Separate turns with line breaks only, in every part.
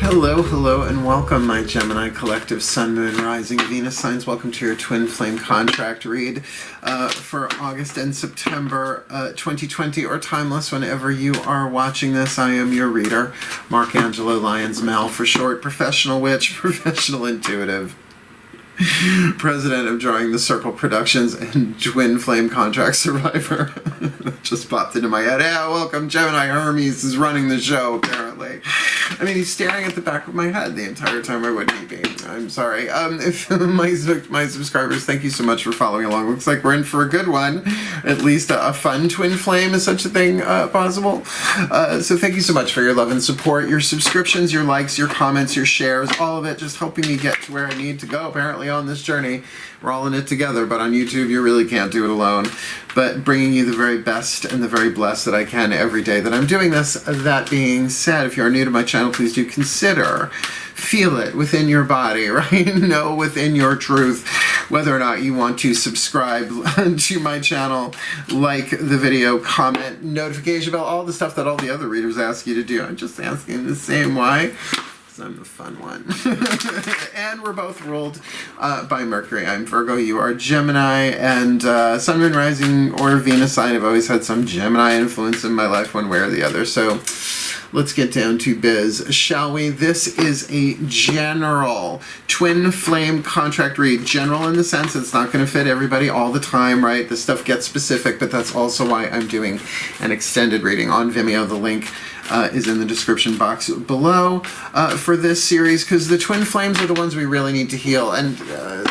Hello, hello, and welcome, my Gemini collective Sun, Moon, Rising, Venus signs. Welcome to your Twin Flame contract read for August and September 2020, or timeless whenever you are watching this. I am your reader, Mark Angelo, Lyons, Mal for short, professional witch, professional intuitive, president of Drawing the Circle Productions, and Twin Flame contract survivor. That just popped into my head. Yeah, welcome, Gemini. Hermes is running the show, apparently. I mean, he's staring at the back of my head the entire time. I wouldn't be. I'm sorry. If my subscribers, thank you so much for following along. Looks like we're in for a good one. At least a fun twin flame, is such a thing possible. So thank you so much for your love and support, your subscriptions, your likes, your comments, your shares, all of it just helping me get to where I need to go, apparently, on this journey. We're all in it together, but on YouTube you really can't do it alone. But bringing you the very best and the very blessed that I can every day that I'm doing this. That being said, if you are new to my channel, please do consider, feel it within your body, right? Know within your truth whether or not you want to subscribe to my channel, like the video, comment, notification bell, all the stuff that all the other readers ask you to do. I'm just asking the same. Why? I'm the fun one. And we're both ruled by Mercury. I'm Virgo, you are Gemini, and Sun, Moon, Rising, or Venus sign. I've always had some Gemini influence in my life one way or the other. So let's get down to biz, shall we? This is a general twin flame contract read. General in the sense it's not going to fit everybody all the time, right? This stuff gets specific, but that's also why I'm doing an extended reading on Vimeo. The link is in the description box below for this series, because the twin flames are the ones we really need to heal. And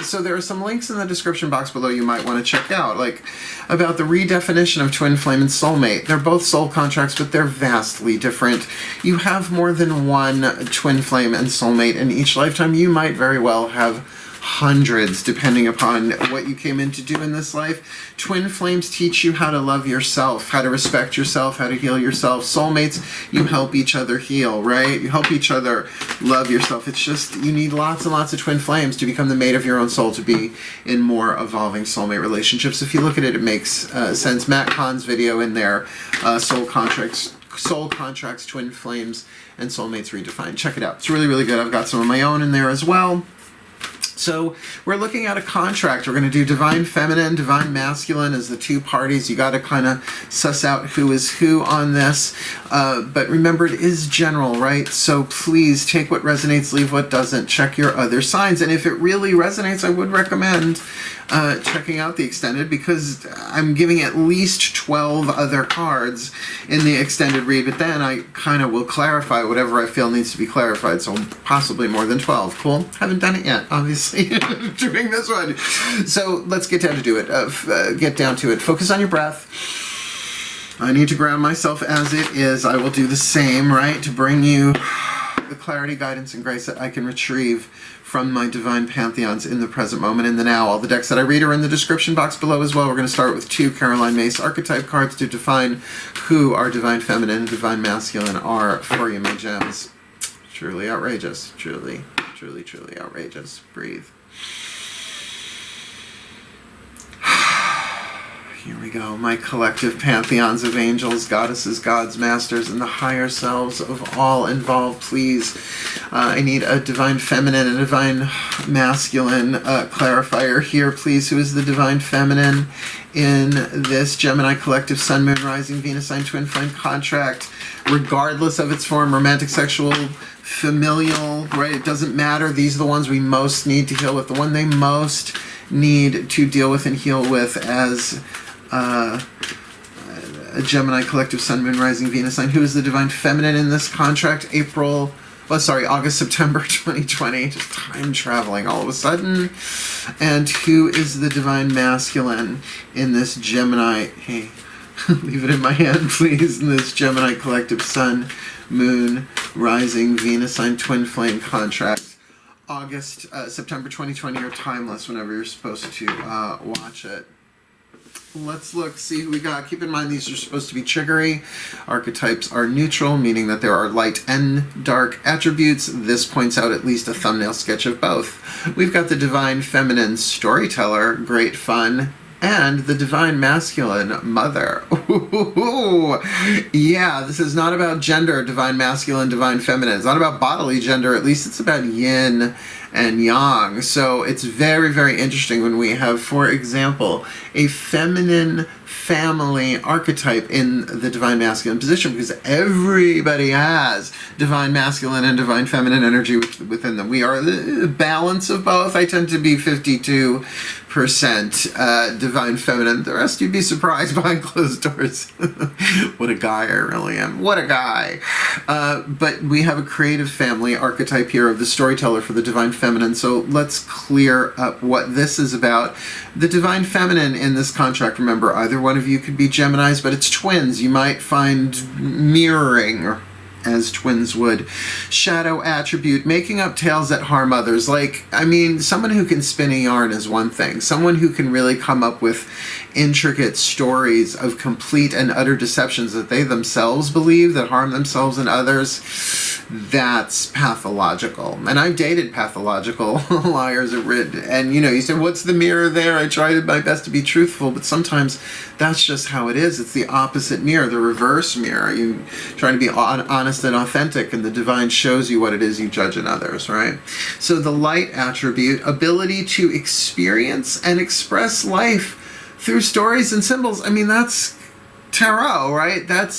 so there are some links in the description box below you might want to check out, like about the redefinition of twin flame and soulmate. They're both soul contracts, but they're vastly different. You have more than one twin flame and soulmate in each lifetime. You might very well have hundreds, depending upon what you came in to do in this life. Twin flames teach you how to love yourself, how to respect yourself, how to heal yourself. Soulmates, you help each other heal, right? You help each other love yourself. It's just, you need lots and lots of twin flames to become the mate of your own soul, to be in more evolving soulmate relationships. If you look at it, it makes sense. Matt Kahn's video in there, soul contracts, twin flames, and soulmates redefined. Check it out. It's really, really good. I've got some of my own in there as well. So we're looking at a contract. We're going to do divine feminine, divine masculine as the two parties. You got to kind of suss out who is who on this. But remember, it is general, right? So please take what resonates, leave what doesn't. Check your other signs. And if it really resonates, I would recommend checking out the extended, because I'm giving at least 12 other cards in the extended read, but then I kind of will clarify whatever I feel needs to be clarified, so possibly more than 12. Cool? Haven't done it yet, obviously, doing this one. So let's get down to do it. Get down to it. Focus on your breath. I need to ground myself as it is. I will do the same, right, to bring you the clarity, guidance, and grace that I can retrieve from my divine pantheons in the present moment, in the now. All the decks that I read are in the description box below as well. We're going to start with 2 Caroline Myss archetype cards to define who our divine feminine and divine masculine are for you, my gems. Truly outrageous. Truly, truly, truly outrageous. Breathe. Here we go. My collective pantheons of angels, goddesses, gods, masters, and the higher selves of all involved, please. I need a divine feminine and a divine masculine clarifier here, please. Who is the divine feminine in this Gemini collective Sun, Moon, Rising, Venus sign twin flame contract, regardless of its form, romantic, sexual, familial, right? It doesn't matter. These are the ones we most need to heal with, the one they most need to deal with and heal with as a Gemini collective Sun, Moon, Rising, Venus sign. Who is the divine feminine in this contract? August, September 2020. Just time traveling all of a sudden. And who is the divine masculine in this Gemini? Hey, leave it in my hand, please. In this Gemini collective Sun, Moon, Rising, Venus sign twin flame contract. September 2020, or timeless whenever you're supposed to watch it. Let's look, see who we got. Keep in mind these are supposed to be triggery. Archetypes are neutral, meaning that there are light and dark attributes. This points out at least a thumbnail sketch of both. We've got the divine feminine storyteller, great fun, and the divine masculine, mother. Ooh, yeah, this is not about gender, divine masculine, divine feminine. It's not about bodily gender, at least it's about yin and yang. So it's very, very interesting when we have, for example, a feminine family archetype in the divine masculine position, because everybody has divine masculine and divine feminine energy within them. We are the balance of both. I tend to be 52% divine feminine. The rest you'd be surprised behind closed doors. What a guy I really am. What a guy. But we have a creative family archetype here of the storyteller for the divine feminine. So let's clear up what this is about. The divine feminine in this contract, remember, either one of you could be Geminis, but it's twins. You might find mirroring, as twins would. Shadow attribute, making up tales that harm others. Like, I mean, someone who can spin a yarn is one thing. Someone who can really come up with intricate stories of complete and utter deceptions that they themselves believe that harm themselves and others, that's pathological. And I've dated pathological liars, and you know, you say, what's the mirror there? I tried my best to be truthful, but sometimes that's just how it is. It's the opposite mirror, the reverse mirror. You trying to be honest and authentic, and the divine shows you what it is you judge in others, right? So the light attribute, ability to experience and express life through stories and symbols. I mean, that's tarot, right? That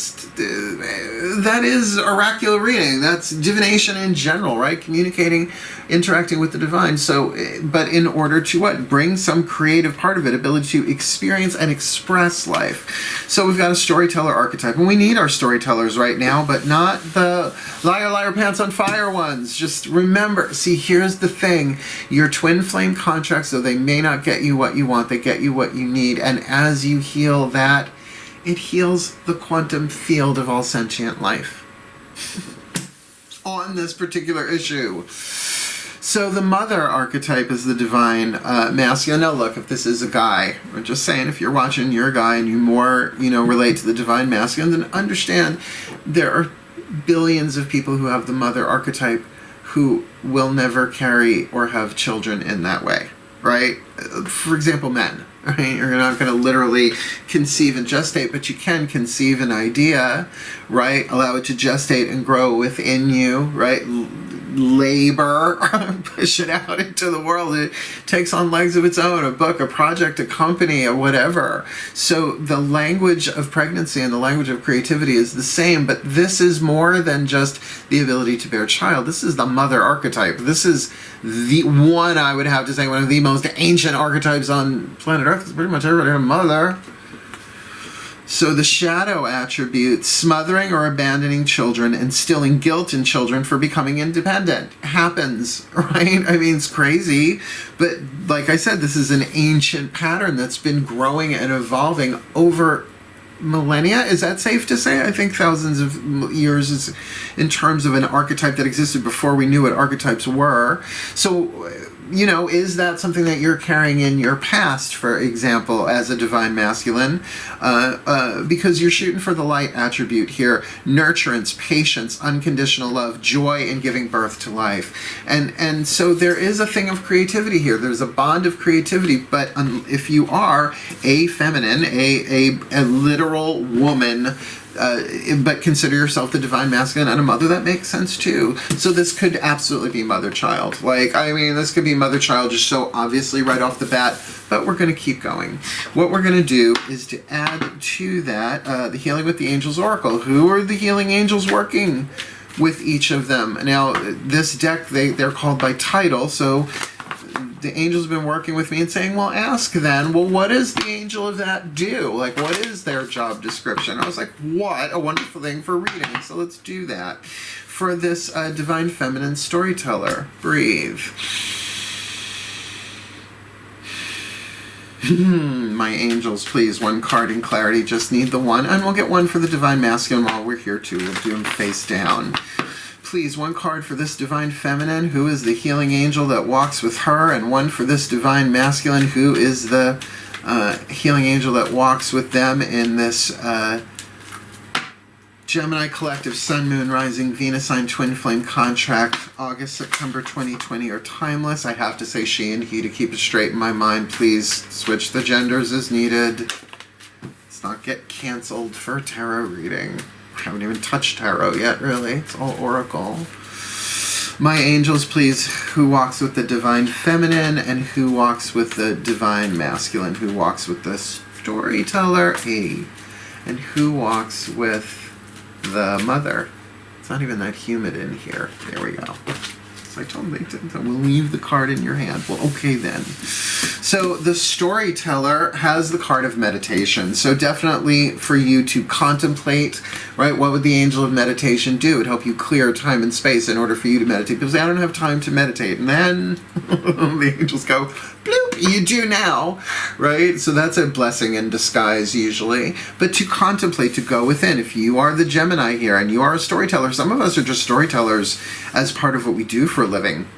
is oracular reading. That's divination in general, right? Communicating, interacting with the divine. So, but in order to what? Bring some creative part of it, ability to experience and express life. So we've got a storyteller archetype, and we need our storytellers right now, but not the liar, liar, pants on fire ones. Just remember, see, here's the thing. Your twin flame contracts, though they may not get you what you want, they get you what you need. And as you heal that, it heals the quantum field of all sentient life on this particular issue. So the mother archetype is the divine masculine. Now look, if this is a guy, we're just saying, if you're watching, you're a guy and you more, relate to the divine masculine, then understand there are billions of people who have the mother archetype who will never carry or have children in that way, right? For example, men. Right? You're not going to literally conceive and gestate, but you can conceive an idea, right? Allow it to gestate and grow within you, right? Labor, push it out into the world. It takes on legs of its own, a book, a project, a company, or whatever. So the language of pregnancy and the language of creativity is the same, but this is more than just the ability to bear a child. This is the mother archetype. This is the one, I would have to say, one of the most ancient archetypes on planet Earth, because pretty much everybody has a mother. So the shadow attribute, smothering or abandoning children, instilling guilt in children for becoming independent, happens, right? I mean, it's crazy, but like I said, this is an ancient pattern that's been growing and evolving over millennia. Is that safe to say? I think thousands of years is in terms of an archetype that existed before we knew what archetypes were. So, is that something that you're carrying in your past, for example, as a divine masculine? Because you're shooting for the light attribute here. Nurturance, patience, unconditional love, joy in giving birth to life. And so there is a thing of creativity here. There's a bond of creativity, but if you are a feminine, a literal woman, but consider yourself the divine masculine and a mother, that makes sense too. So this could absolutely be mother-child. This could be mother-child just so obviously right off the bat, but we're going to keep going. What we're going to do is to add to that the Healing with the Angels Oracle. Who are the healing angels working with each of them? Now, this deck, they're called by title, so the angels have been working with me and saying, well, ask then, well, what does the angel of that do? Like, what is their job description? I was like, what a wonderful thing for reading. So let's do that. For this divine feminine storyteller, breathe. My angels, please, one card in clarity. Just need the one. And we'll get one for the divine masculine while we're here too. We'll do them face down. Please, one card for this divine feminine, who is the healing angel that walks with her, and one for this divine masculine, who is the healing angel that walks with them in this Gemini Collective Sun, Moon, Rising, Venus sign, Twin Flame contract, August, September 2020 are timeless. I have to say she and he to keep it straight in my mind. Please switch the genders as needed. Let's not get canceled for a tarot reading. I haven't even touched tarot yet, really. It's all oracle. My angels, please, who walks with the divine feminine and who walks with the divine masculine, who walks with the storyteller, and who walks with the mother. It's not even that humid in here. There we go. So I told them we'll leave the card in your hand. Well, okay then. So the storyteller has the card of meditation. So definitely for you to contemplate, right? What would the angel of meditation do? It'd help you clear time and space in order for you to meditate. People say, I don't have time to meditate. And then the angels go, bloop, you do now, right? So that's a blessing in disguise usually. But to contemplate, to go within. If you are the Gemini here and you are a storyteller, some of us are just storytellers as part of what we do for a living.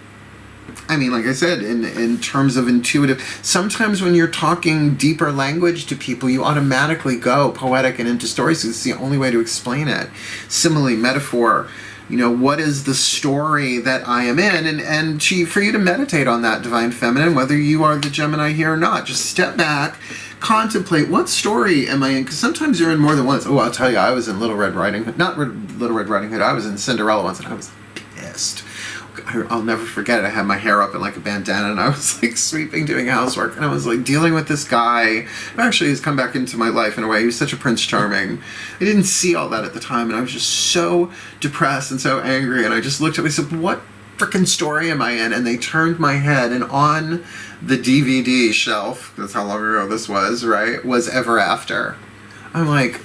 I mean, like I said, in terms of intuitive, sometimes when you're talking deeper language to people, you automatically go poetic and into stories. It's the only way to explain it. Simile, metaphor, you know, what is the story that I am in? And for you to meditate on that divine feminine, whether you are the Gemini here or not, just step back, contemplate, what story am I in? Because sometimes you're in more than once. Oh, I'll tell you, I was in Little Red Riding Hood, not Little Red Riding Hood, I was in Cinderella once, and I was pissed. I'll never forget it. I had my hair up in like a bandana and I was like sweeping, doing housework, and I was like dealing with this guy who actually has come back into my life in a way. He was such a Prince Charming. I didn't see all that at the time, and I was just so depressed and so angry, and I just looked at me and said, what freaking story am I in? And they turned my head, and on the DVD shelf, that's how long ago this was, right, was Ever After. I'm like,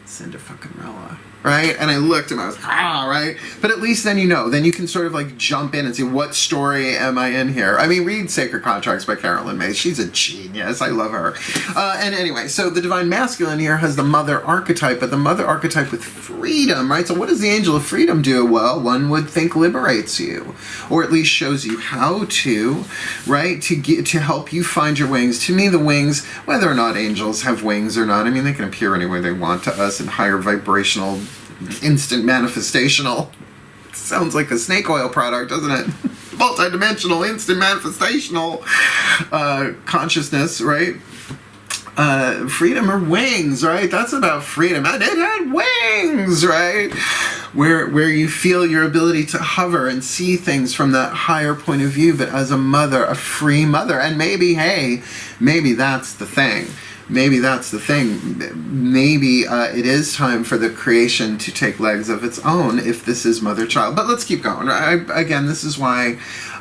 Cinderella. Right? And I looked and I was like, right? But at least then you know. Then you can sort of like jump in and see, what story am I in here? I mean, read Sacred Contracts by Carolyn May. She's a genius. I love her. And anyway, so the divine masculine here has the mother archetype, but the mother archetype with freedom, right? So what does the angel of freedom do? Well, one would think liberates you, or at least shows you how to, right? To help you find your wings. To me, the wings, whether or not angels have wings or not, I mean, they can appear any way they want to us in higher vibrational, instant manifestational. Sounds like a snake oil product, doesn't it? Multidimensional, instant manifestational consciousness, right? Freedom or wings, right? That's about freedom. And it had wings, right? Where you feel your ability to hover and see things from that higher point of view, but as a mother, a free mother. And maybe, hey, maybe that's the thing. Maybe that's the thing. Maybe it is time for the creation to take legs of its own if this is mother-child. But let's keep going. Again, this is why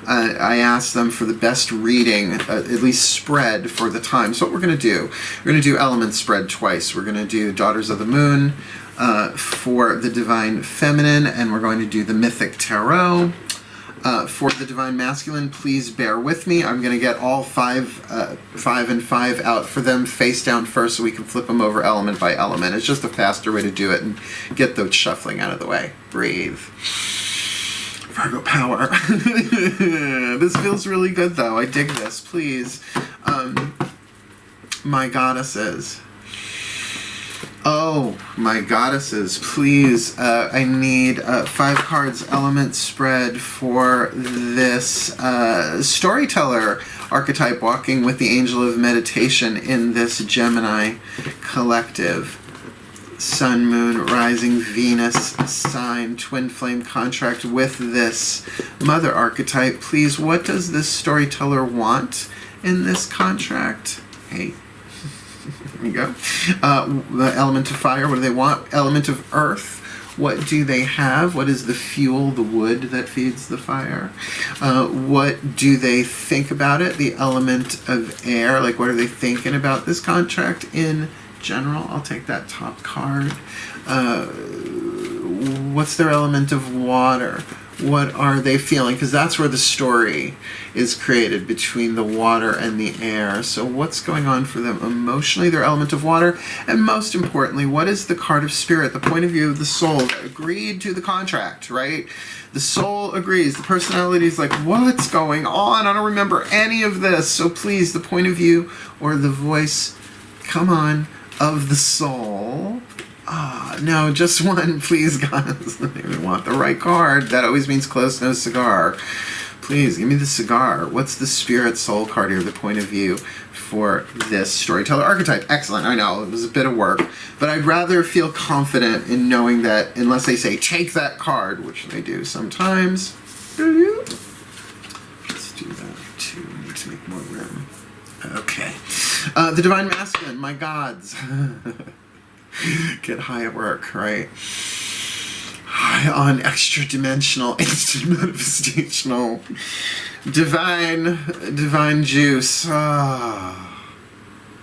I asked them for the best reading, at least spread for the time. So what we're going to do, we're going to do element spread twice. We're going to do Daughters of the Moon for the Divine Feminine, and we're going to do the Mythic Tarot. For the Divine Masculine, please bear with me. I'm going to get all five and five out for them face down first so we can flip them over element by element. It's just a faster way to do it and get those shuffling out of the way. Breathe. Virgo power. This feels really good though. I dig this. Please. My goddesses. Oh, my goddesses, please, I need 5 cards element spread for this storyteller archetype walking with the angel of meditation in this Gemini collective. Sun, Moon, Rising, Venus sign, Twin Flame contract with this mother archetype. Please, what does this storyteller want in this contract? Hey. There you go. The element of fire, what do they want? Element of earth, what do they have? What is the fuel, the wood that feeds the fire? What do they think about it? The element of air, like what are they thinking about this contract in general? I'll take that top card. What's their element of water? What are they feeling? Because that's where the story is created, between the water and the air. So what's going on for them emotionally, their element of water? And most importantly, what is the card of spirit, the point of view of the soul that agreed to the contract, right? The soul agrees. The personality is like, what's going on? I don't remember any of this. So please, the point of view or the voice, come on, of the soul. No, just one, please, guys. I want the right card. That always means close, no cigar. Please, give me the cigar. What's the spirit soul card here, the point of view for this storyteller archetype? Excellent. I know, it was a bit of work, but I'd rather feel confident in knowing that unless they say, take that card, which they do sometimes. Let's do that too. I need to make more room. Okay. The Divine Masculine, my gods. Get high at work, right? High on extra-dimensional, instant manifestational, divine juice.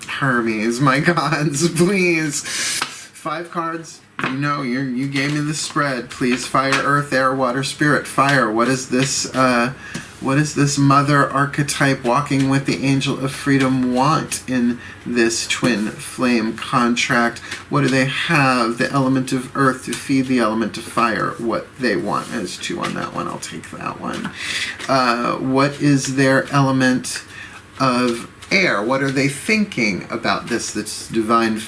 Hermes, my gods, please. 5 cards. You gave me the spread. Please, fire, earth, air, water, spirit. Fire. What is this? What does this mother archetype walking with the angel of freedom want in this twin flame contract? What do they have? The element of earth to feed the element of fire. What they want. There's 2 on that one. I'll take that one. What is their element of air? What are they thinking about this divine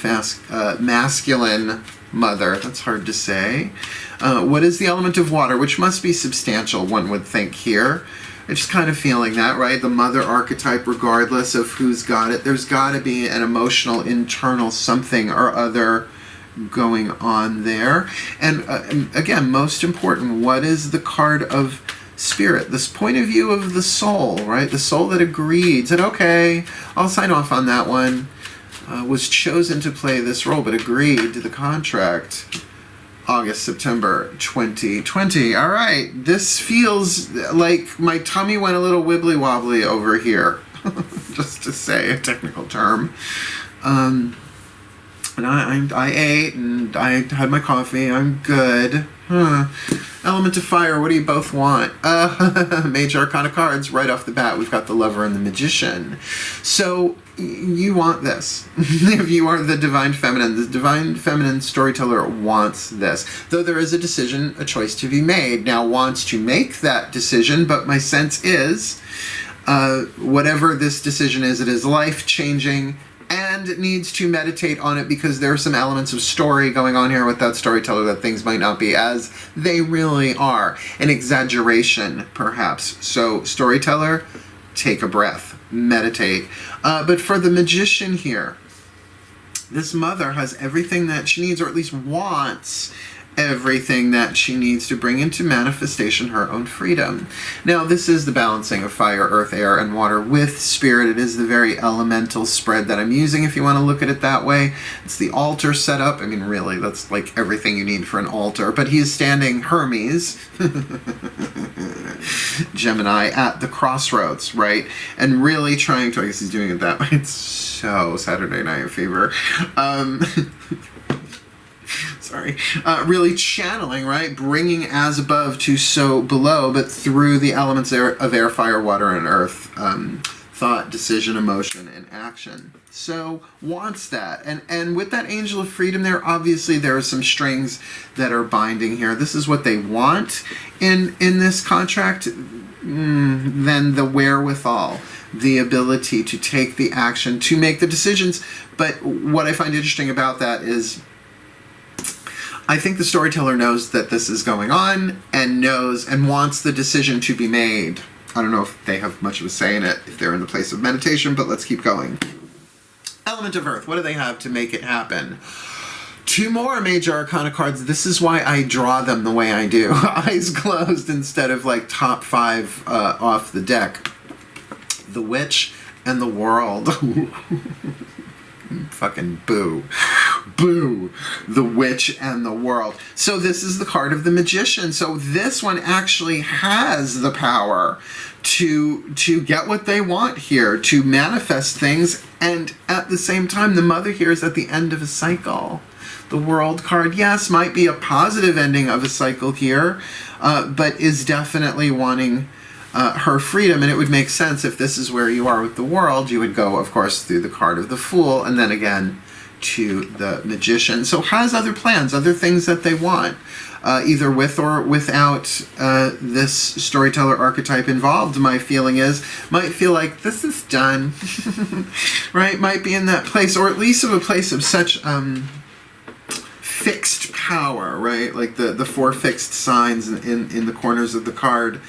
masculine mother? That's hard to say. What is the element of water? Which must be substantial, one would think here. I'm just kind of feeling that, right? The mother archetype, regardless of who's got it, there's got to be an emotional, internal something or other going on there. And again, most important, what is the card of spirit? This point of view of the soul, right? The soul that agreed, said, okay, I'll sign off on that one. Was chosen to play this role, but agreed to the contract. August, September 2020. All right, this feels like my tummy went a little wibbly wobbly over here, just to say a technical term. And I ate and I had my coffee. I'm good. Element of fire. What do you both want? Major Arcana cards right off the bat. We've got the Lover and the Magician. So you want this. If you are the Divine Feminine, the Divine Feminine storyteller wants this. Though there is a decision, a choice to be made. Now wants to make that decision, but my sense is, whatever this decision is, it is life-changing and needs to meditate on it because there are some elements of story going on here with that storyteller that things might not be as they really are. An exaggeration, perhaps. So, storyteller, take a breath. Meditate. But for the magician here, this mother has everything that she needs, or at least wants everything that she needs to bring into manifestation her own freedom. Now, this is the balancing of fire, earth, air, and water with spirit. It is the very elemental spread that I'm using, if you want to look at it that way. It's the altar setup. I mean, really, that's like everything you need for an altar. But he's standing, Hermes, Gemini, at the crossroads, right? And really trying to, I guess he's doing it that way. It's so Saturday Night Fever. Sorry, really channeling, right? Bringing as above to so below, but through the elements of air, fire, water, and earth. Thought, decision, emotion, and action. So, wants that. And with that angel of freedom there, obviously there are some strings that are binding here. This is what they want in this contract. Then the wherewithal, the ability to take the action, to make the decisions. But what I find interesting about that is, I think the storyteller knows that this is going on and knows and wants the decision to be made. I don't know if they have much of a say in it, if they're in the place of meditation, but let's keep going. Element of Earth, what do they have to make it happen? 2 more Major Arcana cards. This is why I draw them the way I do. Eyes closed instead of like top 5 off the deck. The Witch and the World. Fucking boo. Boo. The Witch and the World. So this is the card of the Magician. So this one actually has the power to get what they want here, to manifest things, and at the same time, the Mother here is at the end of a cycle. The World card, yes, might be a positive ending of a cycle here, but is definitely wanting her freedom, and it would make sense if this is where you are with the World, you would go, of course, through the card of the Fool, and then again to the Magician. So has other plans, other things that they want, either with or without this storyteller archetype involved. My feeling is, might feel like this is done, right? Might be in that place, or at least of a place of such fixed power, right? Like the four fixed signs in the corners of the card.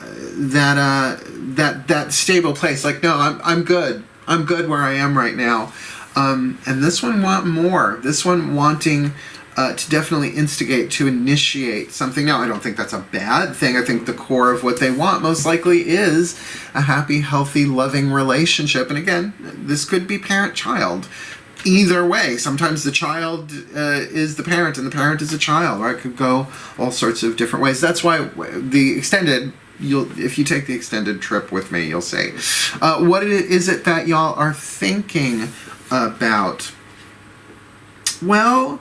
That stable place. Like, no, I'm good. I'm good where I am right now. And this one want more. This one wanting to definitely instigate, to initiate something. Now, I don't think that's a bad thing. I think the core of what they want most likely is a happy, healthy, loving relationship. And again, this could be parent-child. Either way, sometimes the child is the parent and the parent is a child, right? It could go all sorts of different ways. That's why the extended, if you take the extended trip with me, you'll see. What is it that y'all are thinking about? Well,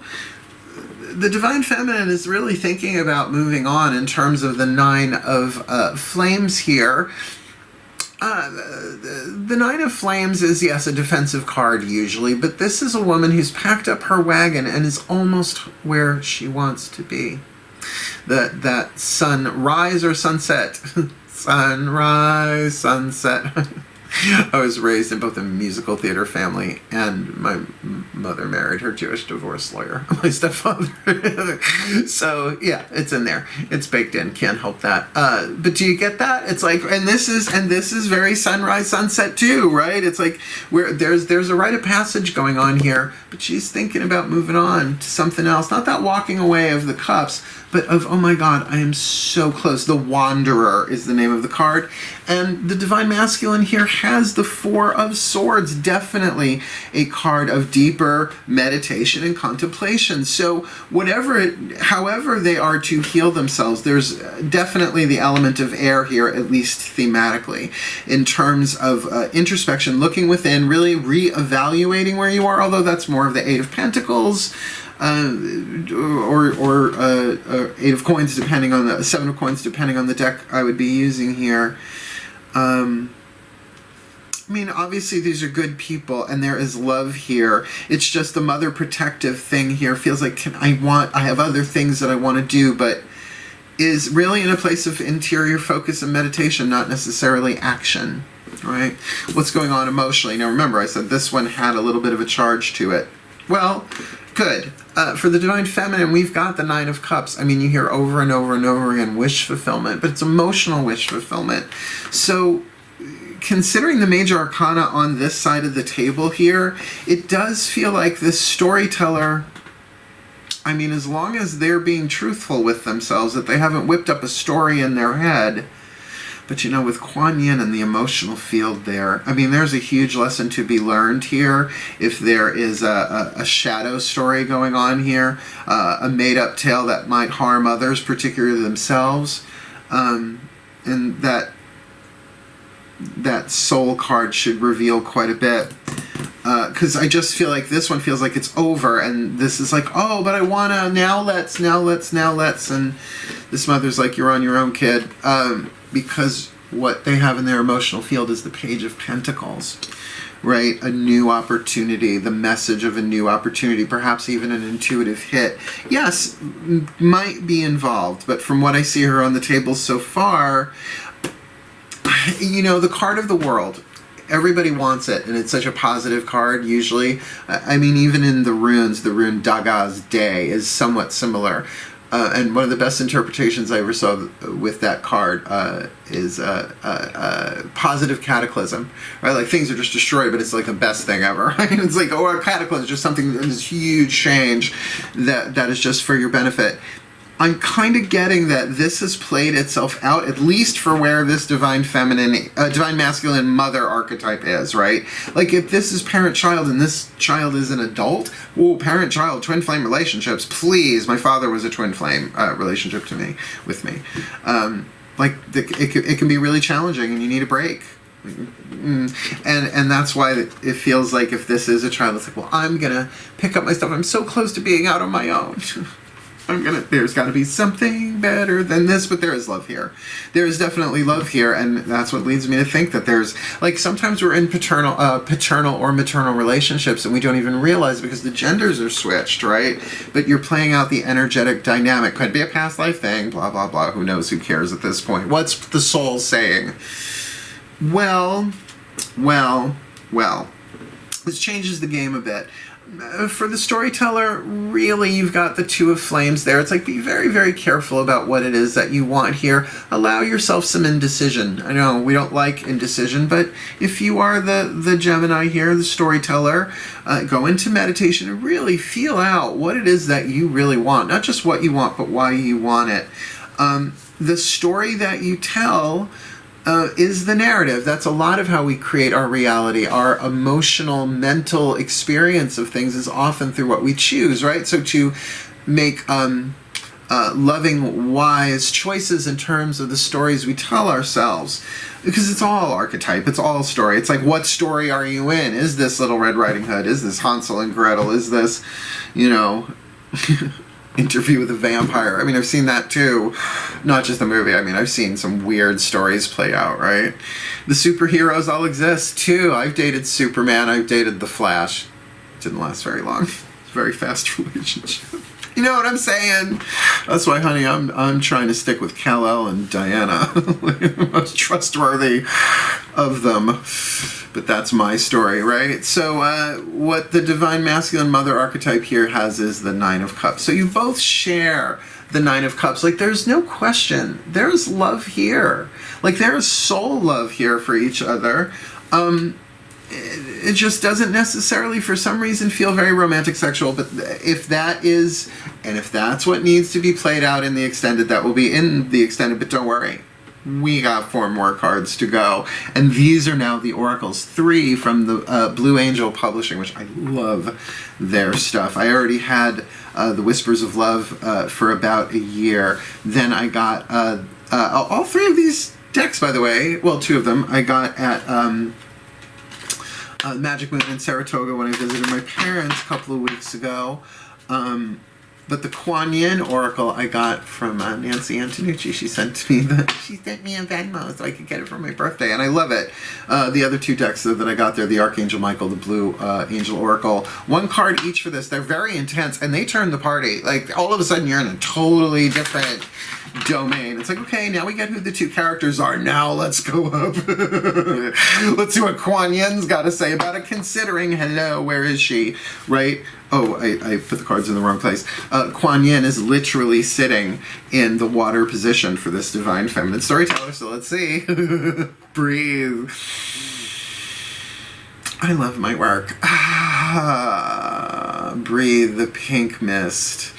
the Divine Feminine is really thinking about moving on in terms of the Nine of Flames here. The Nine of Flames is, yes, a defensive card usually, but this is a woman who's packed up her wagon and is almost where she wants to be. That sunrise or sunset? Sunrise, sunset. I was raised in both a musical theater family, and my mother married her Jewish divorce lawyer, my stepfather. So yeah, it's in there. It's baked in. Can't help that. But do you get that? It's like, and this is very sunrise, sunset too, right? It's like where there's a rite of passage going on here, but she's thinking about moving on to something else. Not that walking away of the cups, but of, oh my God, I am so close. The Wanderer is the name of the card. And the Divine Masculine here has the Four of Swords, definitely a card of deeper meditation and contemplation. So however they are to heal themselves, there's definitely the element of air here, at least thematically, in terms of introspection, looking within, really reevaluating where you are, although that's more of the Eight of Pentacles, or Eight of Coins, depending on the Seven of Coins, depending on the deck I would be using here. I mean, obviously these are good people and there is love here. It's just the mother protective thing here feels like I have other things that I want to do, but is really in a place of interior focus and meditation, not necessarily action, right? What's going on emotionally? Now remember, I said this one had a little bit of a charge to it. Well, good. For the Divine Feminine, we've got the Nine of Cups. I mean, you hear over and over and over again wish fulfillment, but it's emotional wish fulfillment. So considering the major arcana on this side of the table here, it does feel like this storyteller, I mean, as long as they're being truthful with themselves, that they haven't whipped up a story in their head. But you know, with Kuan Yin and the emotional field there, I mean, there's a huge lesson to be learned here. If there is a shadow story going on here, a made-up tale that might harm others, particularly themselves, and that soul card should reveal quite a bit. Because I just feel like this one feels like it's over, and this is like, oh, but I wanna, now let's, and this mother's like, you're on your own, kid. Because what they have in their emotional field is the Page of Pentacles, right? A new opportunity, the message of a new opportunity, perhaps even an intuitive hit. Yes, might be involved, but from what I see her on the table so far, you know, the card of the world, everybody wants it, and it's such a positive card usually. I mean, even in the runes, the rune Daga's Day is somewhat similar. And one of the best interpretations I ever saw with that card is positive cataclysm, right? Like things are just destroyed, but it's like the best thing ever. It's like, oh, a cataclysm is just something, this huge change that is just for your benefit. I'm kind of getting that this has played itself out, at least for where this Divine Feminine, Divine Masculine mother archetype is, right? Like if this is parent-child and this child is an adult, oh, parent-child, twin flame relationships, please. My father was a twin flame relationship with me. It can be really challenging and you need a break. And that's why it feels like if this is a child, it's like, well, I'm going to pick up my stuff. I'm so close to being out on my own. There's got to be something better than this, but there is love here. There is definitely love here, and that's what leads me to think that there's, like, sometimes we're in paternal or maternal relationships, and we don't even realize because the genders are switched, right? But you're playing out the energetic dynamic. Could be a past life thing, blah, blah, blah. Who knows? Who cares at this point? What's the soul saying? Well. This changes the game a bit. for the Storyteller, really, you've got the Two of Flames there. It's like, be very, very careful about what it is that you want here. Allow yourself some indecision. I know we don't like indecision, but if you are the Gemini here, the Storyteller, go into meditation and really feel out what it is that you really want. Not just what you want, but why you want it. The story that you tell is the narrative. That's a lot of how we create our reality. Our emotional, mental experience of things is often through what we choose, right? So to make loving, wise choices in terms of the stories we tell ourselves, because it's all archetype, it's all story. It's like, what story are you in? Is this Little Red Riding Hood? Is this Hansel and Gretel? Is this, you know... Interview with a Vampire. I mean, I've seen that too. Not just the movie. I mean, I've seen some weird stories play out, right? The superheroes all exist too. I've dated Superman. I've dated The Flash. It didn't last very long. It's a very fast relationship. You know what I'm saying? That's why, honey, I'm trying to stick with Kal-El and Diana. Most trustworthy of them. But that's my story, right? So what the Divine Masculine Mother archetype here has is the Nine of Cups. So you both share the Nine of Cups. Like, there's no question. There's love here. Like, there's soul love here for each other. It just doesn't necessarily, for some reason, feel very romantic sexual. But if that is, and if that's what needs to be played out in the extended, that will be in the extended. But don't worry. We got 4 more cards to go. And these are now the oracles. 3 from the Blue Angel Publishing, which I love their stuff. I already had the Whispers of Love for about a year. Then I got all 3 of these decks, by the way. Well, 2 of them I got at Magic Moon in Saratoga when I visited my parents a couple of weeks ago. But the Kuan Yin Oracle I got from Nancy Antonucci. She sent me a Venmo so I could get it for my birthday, and I love it. The other 2 decks that I got there, the Archangel Michael, the Blue Angel Oracle, 1 card each for this. They're very intense, and they turn the party. Like, all of a sudden, you're in a totally different domain. It's like, okay, now we get who the 2 characters are. Now let's go up. Let's see what Kuan Yin's got to say about it, considering, hello, where is she, right? Oh, I put the cards in the wrong place. Kuan Yin is literally sitting in the water position for this Divine Feminine Storyteller, so let's see. Breathe. I love my work. Breathe the pink mist.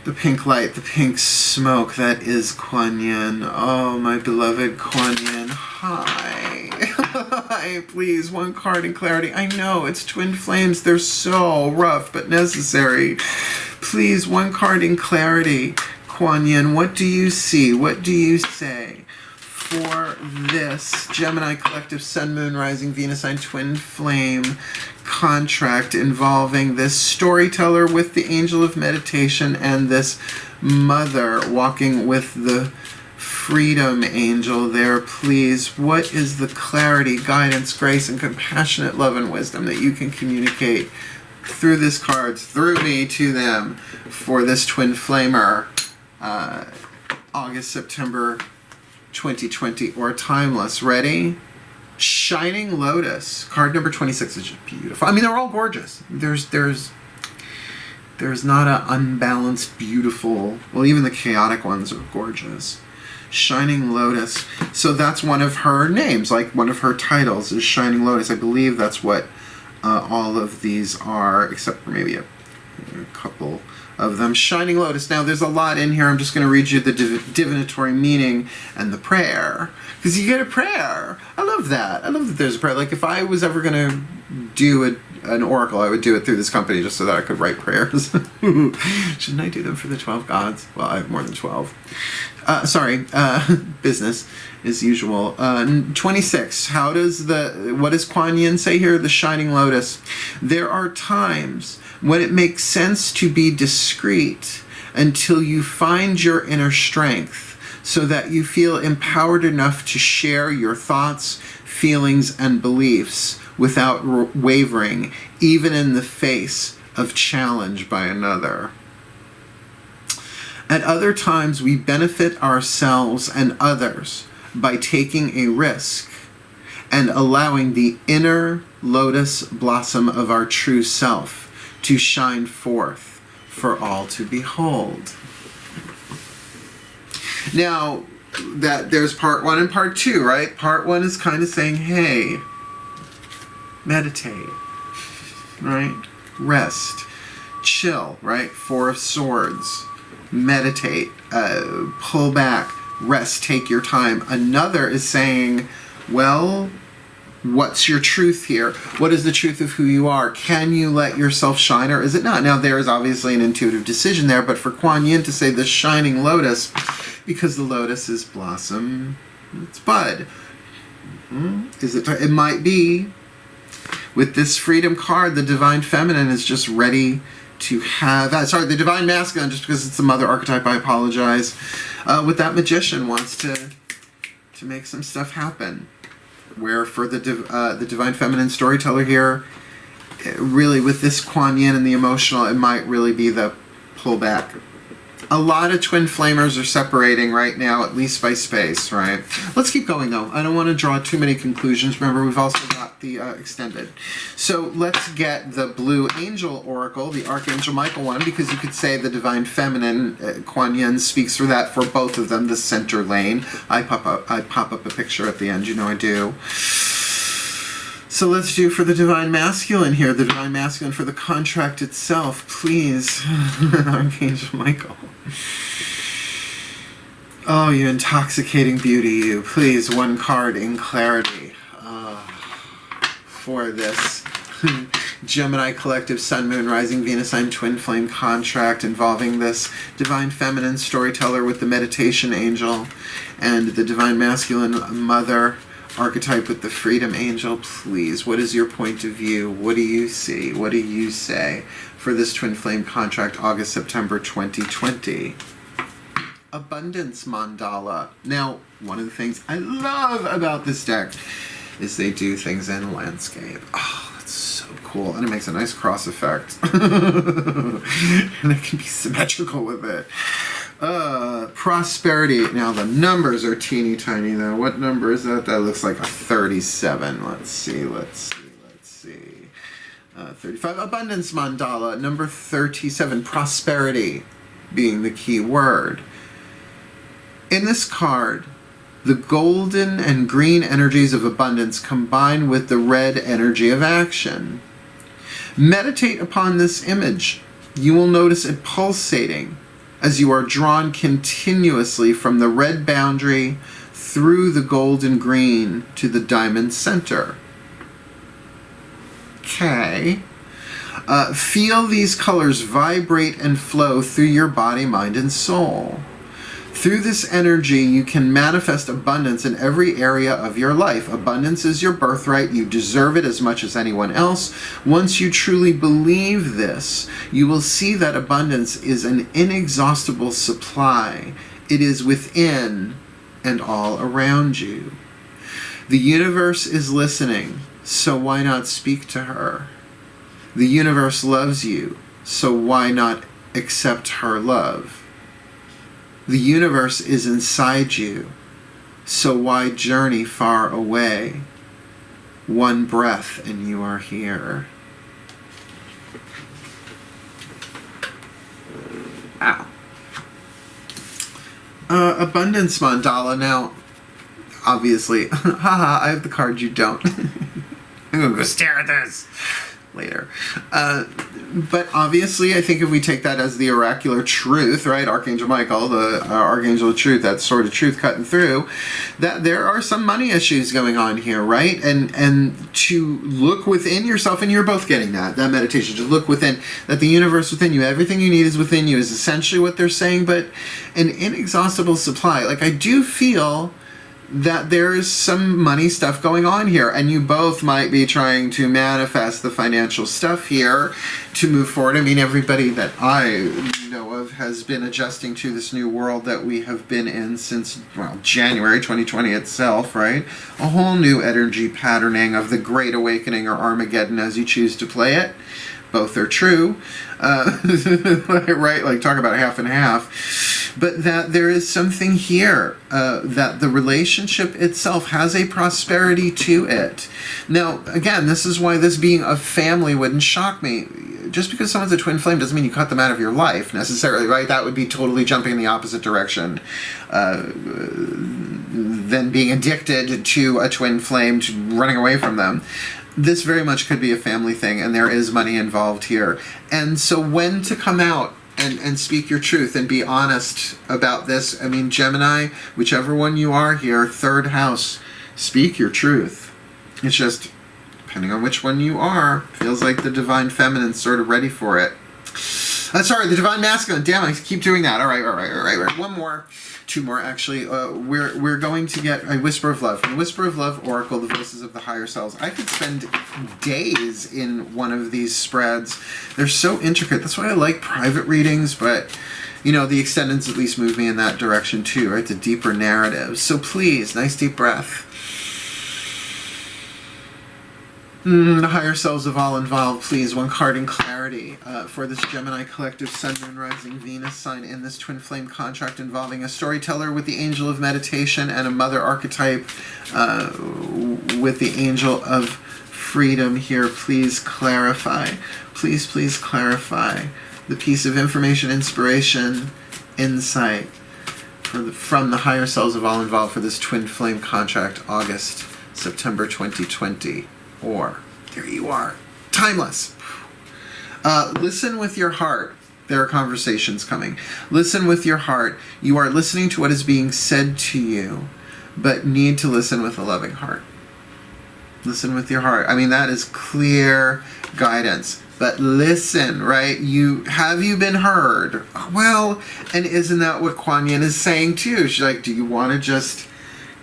The pink light, the pink smoke, that is Kuan Yin. Oh, my beloved Kuan Yin. Hi. Hi, please, 1 card in clarity. I know, it's twin flames. They're so rough, but necessary. Please, 1 card in clarity. Kuan Yin, what do you see? What do you say for this Gemini Collective Sun, Moon, Rising, Venus sign, twin flame contract involving this Storyteller with the Angel of Meditation and this Mother walking with the Freedom Angel there, please. What is the clarity, guidance, grace, and compassionate love and wisdom that you can communicate through this card, through me, to them for this twin flamer, August, September 2020, or timeless? Ready? Shining Lotus, card number 26 is just beautiful. I mean, they're all gorgeous. There's not an unbalanced, beautiful, well, even the chaotic ones are gorgeous. Shining Lotus. So that's one of her names, like one of her titles is Shining Lotus. I believe that's what all of these are, except for maybe a couple of them. Shining Lotus. Now, there's a lot in here. I'm just going to read you the divinatory meaning and the prayer, because you get a prayer. I love that. I love that there's a prayer. Like, if I was ever going to do an oracle, I would do it through this company just so that I could write prayers. Shouldn't I do them for the 12 gods? Well, I have more than 12. Business as usual. 26. What does Kuan Yin say here? The Shining Lotus. There are times when it makes sense to be discreet until you find your inner strength so that you feel empowered enough to share your thoughts, feelings, and beliefs without wavering, even in the face of challenge by another. At other times, we benefit ourselves and others by taking a risk and allowing the inner lotus blossom of our true self, to shine forth for all to behold. Now, that there's part 1 and part 2, right? Part 1 is kind of saying, hey, meditate, right? Rest, chill, right? 4 of Swords, meditate, pull back, rest, take your time. Another is saying, well, what's your truth here? What is the truth of who you are? Can you let yourself shine, or is it not? Now, there is obviously an intuitive decision there, but for Kuan Yin to say the shining lotus, because the lotus is blossom, it's bud. Is it? It might be. With this freedom card, the divine feminine is just ready to have... the divine masculine, just because it's the mother archetype, I apologize. With that magician wants to make some stuff happen. Where for the divine feminine storyteller here, really with this Kuan Yin and the emotional, it might really be the pullback. A lot of twin flamers are separating right now, at least by space, right? Let's keep going, though. I don't want to draw too many conclusions. Remember, we've also got the extended. So let's get the blue angel oracle, the Archangel Michael one, because you could say the divine feminine, Kuan Yin, speaks for that for both of them, the center lane. I pop up a picture at the end, you know I do. So let's do for the divine masculine here, the divine masculine for the contract itself, please. Archangel Michael. Oh, you intoxicating beauty, you. Please, 1 card in clarity for this Gemini collective Sun, Moon, Rising, Venus sign twin flame contract involving this divine feminine storyteller with the meditation angel and the divine masculine mother archetype with the freedom angel. Please, what is your point of view? What do you see? What do you say for this twin flame contract, August, September 2020? Abundance mandala. Now, one of the things I love about this deck is they do things in landscape. Oh, that's so cool. And it makes a nice cross effect. And it can be symmetrical with it. Prosperity. Now the numbers are teeny tiny though. What number is that? That looks like a 37. Let's see. 35. Abundance mandala. Number 37. Prosperity being the key word. In this card, the golden and green energies of abundance combine with the red energy of action. Meditate upon this image. You will notice it pulsating as you are drawn continuously from the red boundary through the gold and green to the diamond center. Okay. Feel these colors vibrate and flow through your body, mind, and soul. Through this energy, you can manifest abundance in every area of your life. Abundance is your birthright. You deserve it as much as anyone else. Once you truly believe this, you will see that abundance is an inexhaustible supply. It is within and all around you. The universe is listening, so why not speak to her? The universe loves you, so why not accept her love? The universe is inside you, so why journey far away? 1 breath and you are here. Ow. Abundance mandala. Now, obviously, haha, I have the card you don't. I'm gonna go stare at this later. But obviously, I think if we take that as the oracular truth, right, Archangel Michael, the Archangel of Truth, that sort of truth cutting through, that there are some money issues going on here, right? And to look within yourself, and you're both getting that meditation, to look within, that the universe within you, everything you need is within you, is essentially what they're saying, but an inexhaustible supply. Like, I do feel that there's some money stuff going on here, and you both might be trying to manifest the financial stuff here to move forward. I mean, everybody that I know of has been adjusting to this new world that we have been in since, well, January 2020 itself, right? A whole new energy patterning of the Great Awakening, or Armageddon, as you choose to play it. both are true, right? Like, talk about half and half. But that there is something here, that the relationship itself has a prosperity to it. Now, again, this is why this being a family wouldn't shock me. Just because someone's a twin flame doesn't mean you cut them out of your life necessarily, right? That would be totally jumping in the opposite direction than being addicted to a twin flame, to running away from them. This very much could be a family thing, and there is money involved here. And so when to come out and speak your truth and be honest about this, I mean, Gemini, whichever one you are here, third house, speak your truth. It's just, depending on which one you are, feels like the divine feminine's sort of ready for it. Sorry, the divine masculine. Damn, I keep doing that. All right. One more. Two more, actually. We're going to get a Whisper of Love. From the Whisper of Love Oracle, the Voices of the Higher Selves. I could spend days in one of these spreads. They're so intricate. That's why I like private readings, but, you know, the extendeds at least move me in that direction too, right? The deeper narratives. So please, nice deep breath. The higher selves of all involved, please, one card in clarity for this Gemini collective Sun, Moon, Rising, Venus sign in this twin flame contract involving a storyteller with the angel of meditation and a mother archetype with the angel of freedom here. Please clarify. Please clarify the piece of information, inspiration, insight from the higher selves of all involved for this twin flame contract, August, September 2020. Or, there you are, timeless. Listen with your heart. There are conversations coming. Listen with your heart. You are listening to what is being said to you, but need to listen with a loving heart. Listen with your heart. I mean, that is clear guidance. But listen, right? Have you been heard? Well, and isn't that what Kuan Yin is saying too? She's like, do you want to just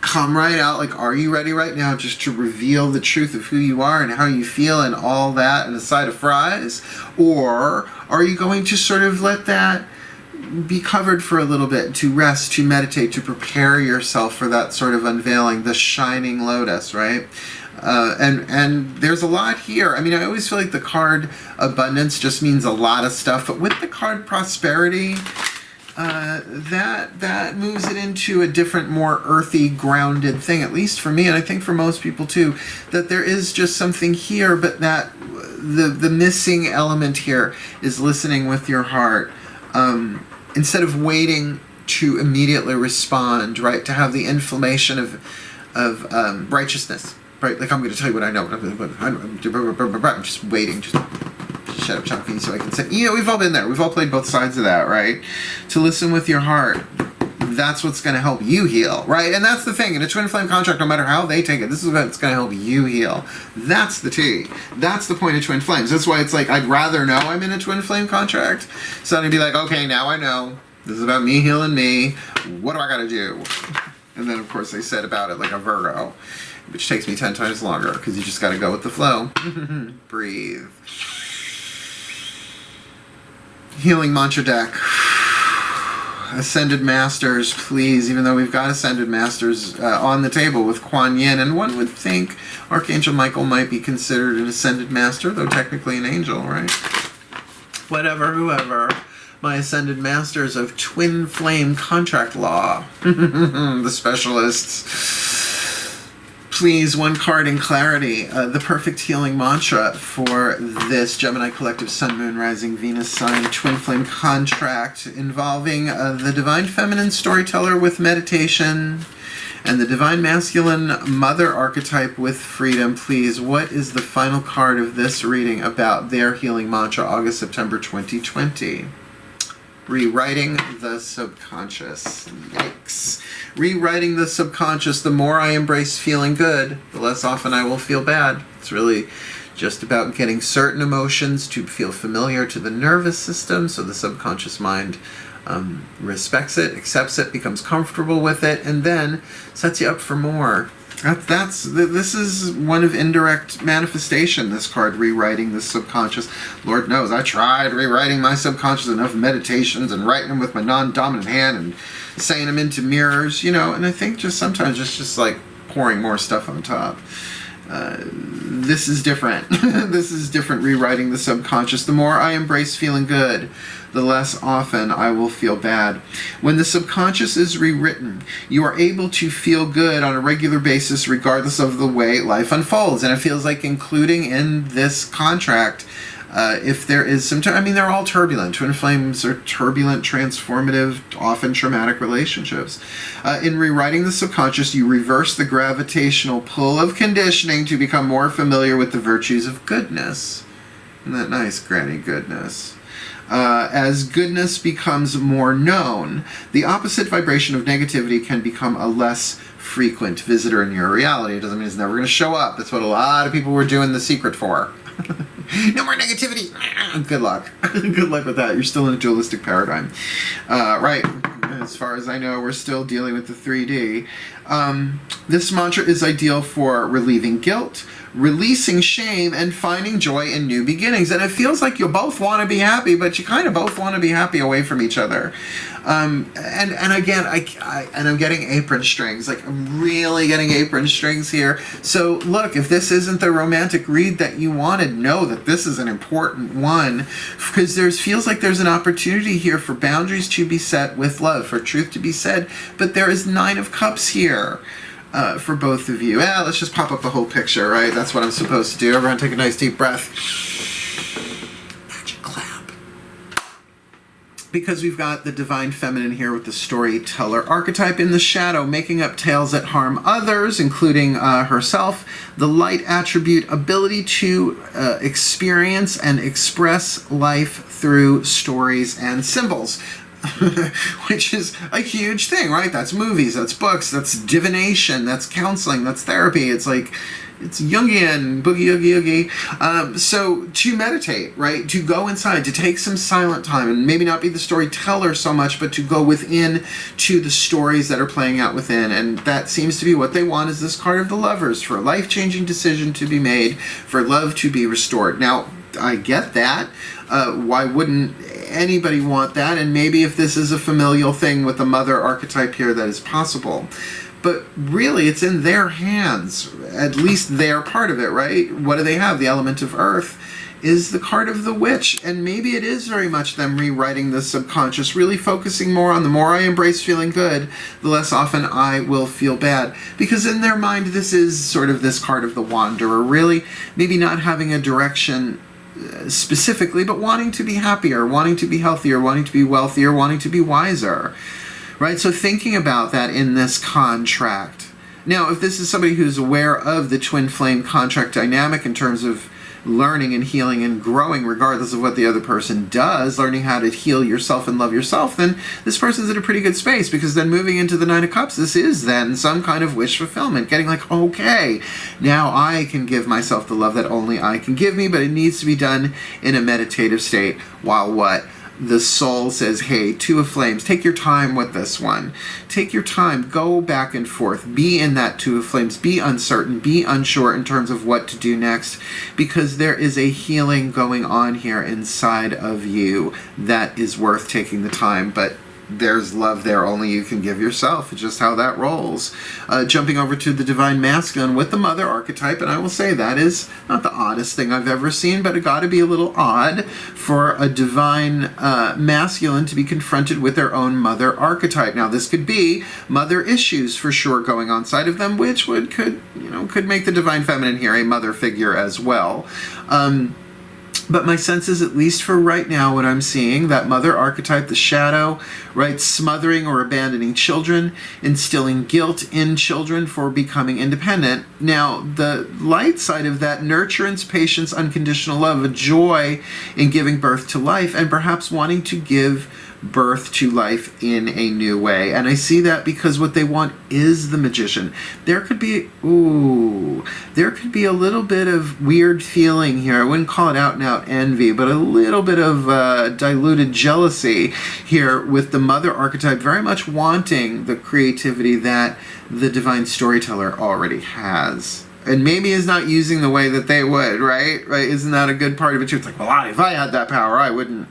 come right out? Like, are you ready right now just to reveal the truth of who you are and how you feel and all that and a side of fries? Or are you going to sort of let that be covered for a little bit, to rest, to meditate, to prepare yourself for that sort of unveiling, the shining lotus, right? And there's a lot here. I mean, I always feel like the card abundance just means a lot of stuff, but with the card prosperity, that moves it into a different, more earthy, grounded thing, at least for me, and I think for most people too, that there is just something here, but that the missing element here is listening with your heart, instead of waiting to immediately respond, right? To have the inflammation of righteousness, right? Like, I'm going to tell you what I know, I'm just waiting, just shut up, Chunky, so I can say, you know, we've all been there. We've all played both sides of that, right? To listen with your heart. That's what's going to help you heal, right? And that's the thing. In a twin flame contract, no matter how they take it, this is what's going to help you heal. That's the tea. That's the point of twin flames. That's why it's like, I'd rather know I'm in a twin flame contract, so I'd be like, okay, now I know. This is about me healing me. What do I got to do? And then, of course, they said about it like a Virgo, which takes me 10 times longer, because you just got to go with the flow. Breathe. Healing mantra deck. Ascended Masters, please, even though we've got Ascended Masters on the table with Kuan Yin, and one would think Archangel Michael might be considered an Ascended Master, though technically an angel, right? Whatever, whoever. My Ascended Masters of Twin Flame Contract Law. The specialists. Please, one card in clarity. The perfect healing mantra for this Gemini collective Sun, Moon, Rising, Venus sign twin flame contract involving the divine feminine storyteller with meditation and the divine masculine mother archetype with freedom. Please, what is the final card of this reading about their healing mantra, August, September 2020? Rewriting the subconscious. Yikes. Rewriting the subconscious. The more I embrace feeling good, the less often I will feel bad. It's really just about getting certain emotions to feel familiar to the nervous system, so the subconscious mind respects it, accepts it, becomes comfortable with it, and then sets you up for more. This is one of indirect manifestation, this card, rewriting the subconscious. Lord knows, I tried rewriting my subconscious, enough meditations and writing them with my non-dominant hand and saying them into mirrors, you know, and I think just sometimes it's just like pouring more stuff on top. This is different. This is different, rewriting the subconscious. The more I embrace feeling good, the less often I will feel bad. When the subconscious is rewritten, you are able to feel good on a regular basis regardless of the way life unfolds. And it feels like including in this contract, if there is some, I mean, they're all turbulent. Twin flames are turbulent, transformative, often traumatic relationships. In rewriting the subconscious, you reverse the gravitational pull of conditioning to become more familiar with the virtues of goodness. Isn't that nice, Granny Goodness? As goodness becomes more known, the opposite vibration of negativity can become a less frequent visitor in your reality. It doesn't mean it's never going to show up. That's what a lot of people were doing The Secret for. No more negativity. Good luck. Good luck with that. You're still in a dualistic paradigm. Right. As far as I know, we're still dealing with the 3D. This mantra is ideal for relieving guilt, releasing shame, and finding joy in new beginnings. And it feels like you both want to be happy, but you kind of both want to be happy away from each other. And again, I'm getting apron strings. Like, I'm really getting apron strings here. So look, if this isn't the romantic read that you wanted, know that this is an important one, because feels like there's an opportunity here for boundaries to be set with love, for truth to be said. But there is 9 of Cups here. For both of you. Let's just pop up the whole picture, right? That's what I'm supposed to do. Everyone take a nice deep breath. Magic clap. Because we've got the divine feminine here with the storyteller archetype in the shadow, making up tales that harm others, including herself. The light attribute, ability to experience and express life through stories and symbols. Which is a huge thing, right? That's movies, that's books, that's divination, that's counseling, that's therapy. It's like, it's Jungian, boogie, oogie, oogie. So to meditate, right? To go inside, to take some silent time, and maybe not be the storyteller so much, but to go within to the stories that are playing out within. And that seems to be what they want, is this card of the Lovers, for a life-changing decision to be made, for love to be restored. Now, I get that. Why wouldn't anybody want that? And maybe if this is a familial thing with the mother archetype here, that is possible. But really, it's in their hands. At least they're part of it, right? What do they have? The element of earth is the card of the witch. And maybe it is very much them rewriting the subconscious, really focusing more on the more I embrace feeling good, the less often I will feel bad. Because in their mind, this is sort of this card of the wanderer, really maybe not having a direction specifically, but wanting to be happier, wanting to be healthier, wanting to be wealthier, wanting to be wiser, right? So thinking about that in this contract. Now, if this is somebody who's aware of the twin flame contract dynamic in terms of learning and healing and growing regardless of what the other person does, learning how to heal yourself and love yourself, then this person's in a pretty good space, because then moving into the 9 of Cups, this is then some kind of wish fulfillment, getting like, okay, now I can give myself the love that only I can give me, but it needs to be done in a meditative state, while what? The soul says, hey, 2 of Flames, take your time with this one. Take your time, go back and forth, be in that 2 of Flames, be uncertain, be unsure in terms of what to do next, because there is a healing going on here inside of you that is worth taking the time. But there's love there only you can give yourself. It's just how that rolls. Jumping over to the divine masculine with the mother archetype, and I will say that is not the oddest thing I've ever seen, but it got to be a little odd for a divine masculine to be confronted with their own mother archetype. Now, this could be mother issues for sure going on side of them, which could make the divine feminine here a mother figure as well. But my sense is, at least for right now, what I'm seeing, that mother archetype, the shadow, right, smothering or abandoning children, instilling guilt in children for becoming independent. Now, the light side of that, nurturance, patience, unconditional love, a joy in giving birth to life, and perhaps wanting to give birth to life in a new way. And I see that because what they want is the magician. There could be a little bit of weird feeling here. I wouldn't call it out and out envy, but a little bit of diluted jealousy here with the mother archetype, very much wanting the creativity that the divine storyteller already has. And maybe is not using the way that they would, right? Isn't that a good part of it too? It's like, well, if I had that power, I wouldn't.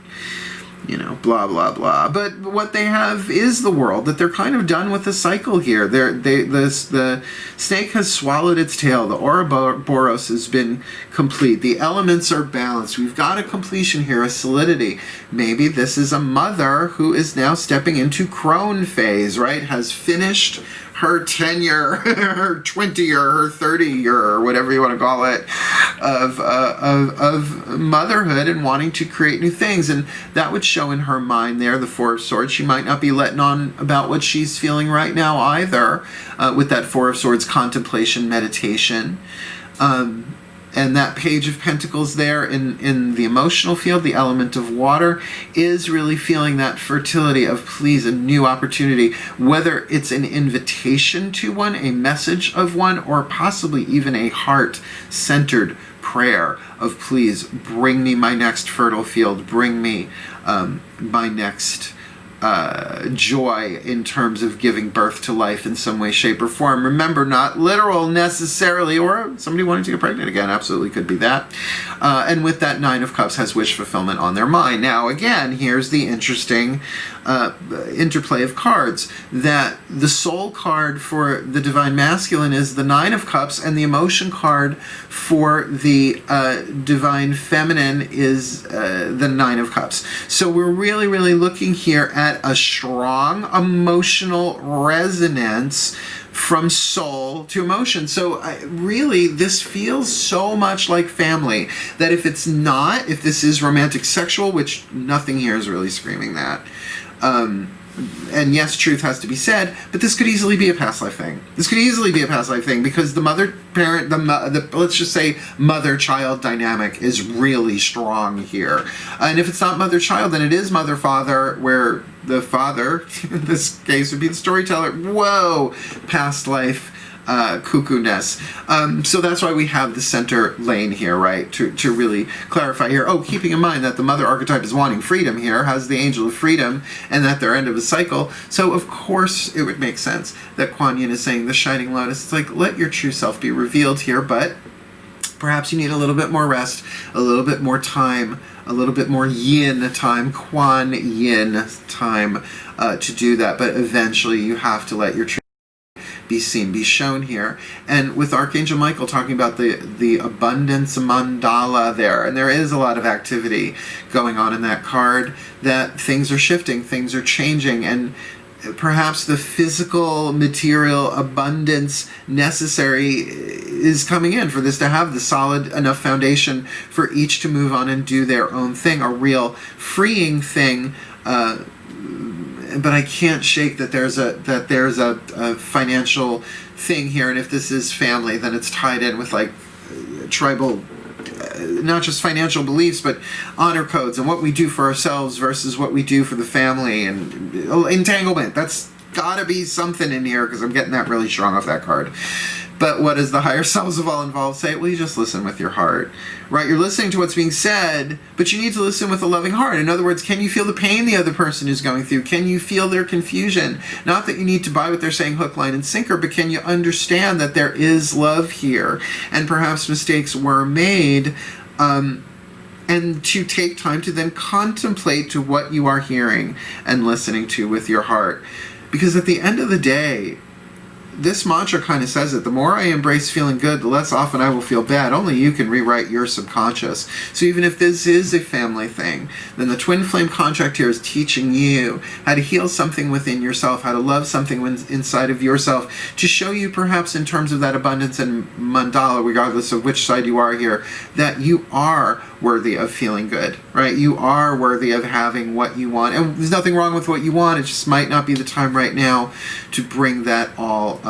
blah, blah, blah. But what they have is the world, that they're kind of done with the cycle here. The snake has swallowed its tail. The Ouroboros has been complete. The elements are balanced. We've got a completion here, a solidity. Maybe this is a mother who is now stepping into crone phase, right? Has finished her tenure, her 20 or her 30 or whatever you want to call it, of motherhood and wanting to create new things. And that would show in her mind there, the Four of Swords. She might not be letting on about what she's feeling right now either, with that Four of Swords contemplation, meditation. And that Page of Pentacles there in the emotional field, the element of water, is really feeling that fertility of please, a new opportunity, whether it's an invitation to one, a message of one, or possibly even a heart-centered prayer of please, bring me my next fertile field, bring me my next joy in terms of giving birth to life in some way, shape, or form. Remember, not literal necessarily, or somebody wanting to get pregnant again, absolutely could be that. And with that Nine of Cups has wish fulfillment on their mind. Now, again, here's the interesting interplay of cards, that the soul card for the Divine Masculine is the Nine of Cups, and the emotion card for the Divine Feminine is the Nine of Cups. So we're really, really looking here at a strong emotional resonance from soul to emotion. So really, this feels so much like family that if this is romantic sexual, which nothing here is really screaming that, and yes, truth has to be said, but this could easily be a past life thing. This could easily be a past life thing because the mother-parent, let's just say mother-child dynamic is really strong here. And if it's not mother-child, then it is mother-father, where the father, in this case, would be the storyteller. Whoa! Past life cuckoo-ness. So that's why we have the center lane here, right? To really clarify here. Oh, keeping in mind that the mother archetype is wanting freedom here, has the angel of freedom, and that they're end of a cycle. So of course it would make sense that Kuan Yin is saying the shining lotus. It's like, let your true self be revealed here, but perhaps you need a little bit more rest, a little bit more time, a little bit more yin time, Kuan Yin time to do that. But eventually you have to let your true be seen, be shown here. And with Archangel Michael talking about the abundance mandala there, and there is a lot of activity going on in that card, that things are shifting, things are changing, and perhaps the physical material abundance necessary is coming in for this to have the solid enough foundation for each to move on and do their own thing, a real freeing thing. But I can't shake that there's a financial thing here, and if this is family, then it's tied in with like tribal, not just financial beliefs, but honor codes and what we do for ourselves versus what we do for the family, and entanglement. That's gotta be something in here because I'm getting that really strong off that card. But what does the higher selves of all involved say? Well, you just listen with your heart, right? You're listening to what's being said, but you need to listen with a loving heart. In other words, can you feel the pain the other person is going through? Can you feel their confusion? Not that you need to buy what they're saying hook, line, and sinker, but can you understand that there is love here? And perhaps mistakes were made, and to take time to then contemplate to what you are hearing and listening to with your heart. Because at the end of the day, this mantra kind of says it. The more I embrace feeling good, the less often I will feel bad. Only you can rewrite your subconscious. So even if this is a family thing, then the twin flame contract here is teaching you how to heal something within yourself, how to love something inside of yourself, to show you perhaps in terms of that abundance and mandala, regardless of which side you are here, that you are worthy of feeling good, right? You are worthy of having what you want. And there's nothing wrong with what you want. It just might not be the time right now to bring that all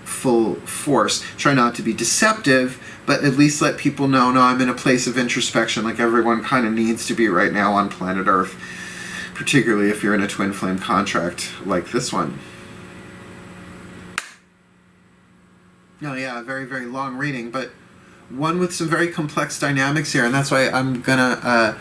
full force. Try not to be deceptive, but at least let people know, no, I'm in a place of introspection like everyone kind of needs to be right now on planet Earth, particularly if you're in a twin flame contract like this one. Oh yeah, a very, very long reading, but one with some very complex dynamics here, and that's why I'm gonna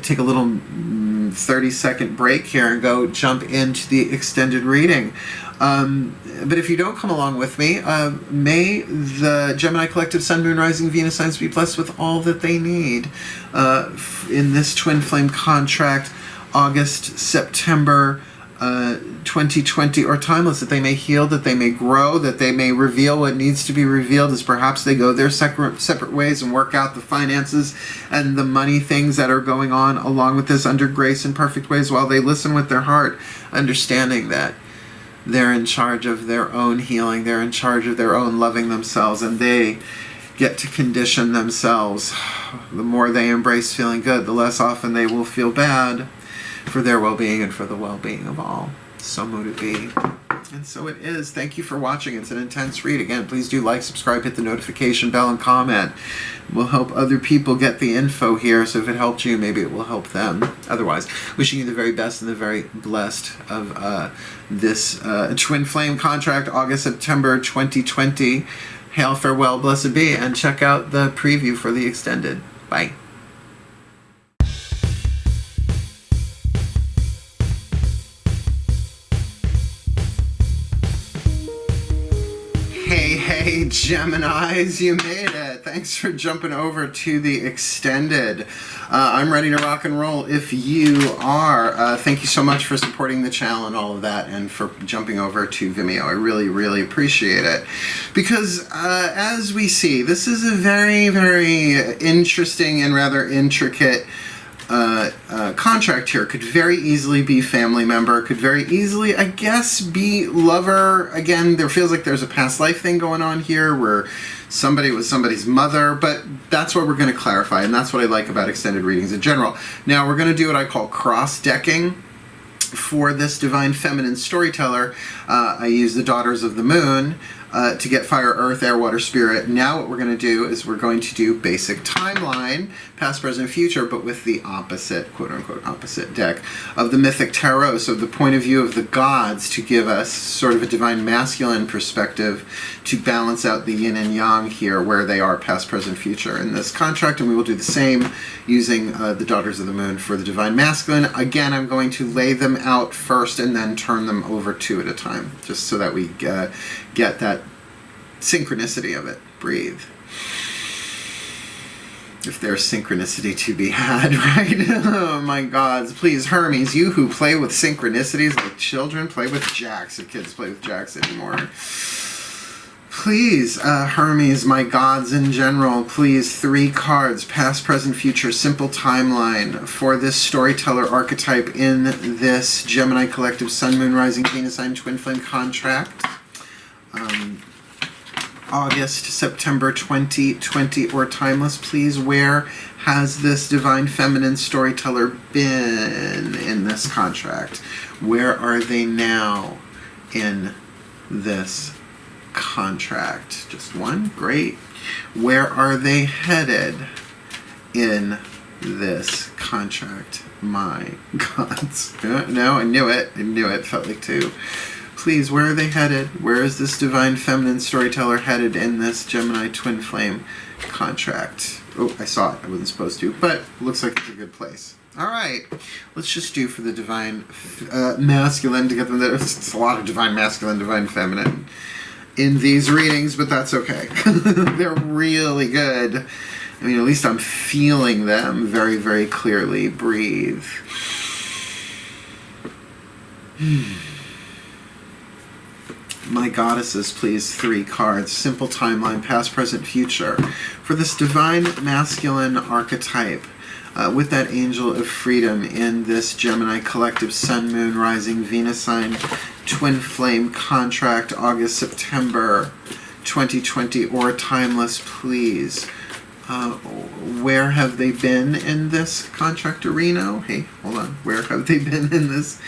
take a little 30-second break here and go jump into the extended reading. But if you don't come along with me, may the Gemini Collective Sun, Moon, Rising, Venus signs be blessed with all that they need in this twin flame contract August, September 2020 or timeless, that they may heal, that they may grow, that they may reveal what needs to be revealed as perhaps they go their separate ways and work out the finances and the money things that are going on along with this under grace and perfect ways while they listen with their heart, understanding that they're in charge of their own healing, they're in charge of their own loving themselves, and they get to condition themselves. The more they embrace feeling good, the less often they will feel bad, for their well-being and for the well-being of all. So mote it be. And so it is. Thank you for watching. It's an intense read. Again, please do like, subscribe, hit the notification bell, and comment. We'll help other people get the info here, so if it helped you, maybe it will help them. Otherwise, wishing you the very best and the very blessed of this Twin Flame contract, August, September 2020. Hail, farewell, blessed be, and check out the preview for the extended. Bye. Hey Geminis, you made it. Thanks for jumping over to the extended. I'm ready to rock and roll if you are. Thank you so much for supporting the channel and all of that, and for jumping over to Vimeo. I really, really appreciate it. Because as we see, this is a very, very interesting and rather intricate contract here. Could very easily be family member, could very easily, I guess, be lover. Again, there feels like there's a past life thing going on here where somebody was somebody's mother, but that's what we're going to clarify, and that's what I like about extended readings in general. Now we're going to do what I call cross-decking for this Divine Feminine Storyteller. I use the Daughters of the Moon to get fire, earth, air, water, spirit. Now what we're going to do is we're going to do basic timeline, past, present, future, but with the opposite, quote-unquote, opposite deck of the mythic tarot. So the point of view of the gods, to give us sort of a divine masculine perspective to balance out the yin and yang here, where they are past, present, future in this contract. And we will do the same using the Daughters of the Moon for the divine masculine. Again, I'm going to lay them out first and then turn them over two at a time, just so that we get that synchronicity of it. Breathe. If there's synchronicity to be had, right? Oh my gods. Please, Hermes, you who play with synchronicities like children, play with jacks, if kids play with jacks anymore. Please, Hermes, my gods in general, please, 3 cards, past, present, future, simple timeline for this storyteller archetype in this Gemini collective Sun, Moon, Rising, Venus sign Twin Flame contract. August, September 2020 or timeless, please. Where has this Divine Feminine Storyteller been in this contract? Where are they now in this contract? Just one? Great. Where are they headed in this contract? My gods. No, I knew it. I knew it. Felt like 2. Please, where are they headed? Where is this Divine Feminine Storyteller headed in this Gemini Twin Flame contract? Oh, I saw it. I wasn't supposed to, but it looks like it's a good place. All right. Let's just do for the Divine Masculine to get them there. It's a lot of Divine Masculine, Divine Feminine in these readings, but that's okay. They're really good. I mean, at least I'm feeling them very, very clearly. Breathe. My goddesses, please, 3 cards. Simple timeline, past, present, future. For this Divine Masculine archetype, with that Angel of Freedom in this Gemini collective Sun, Moon, Rising, Venus sign, Twin Flame contract, August, September 2020 or timeless, please. Where have they been in this contract arena? Hey, hold on. Where have they been in this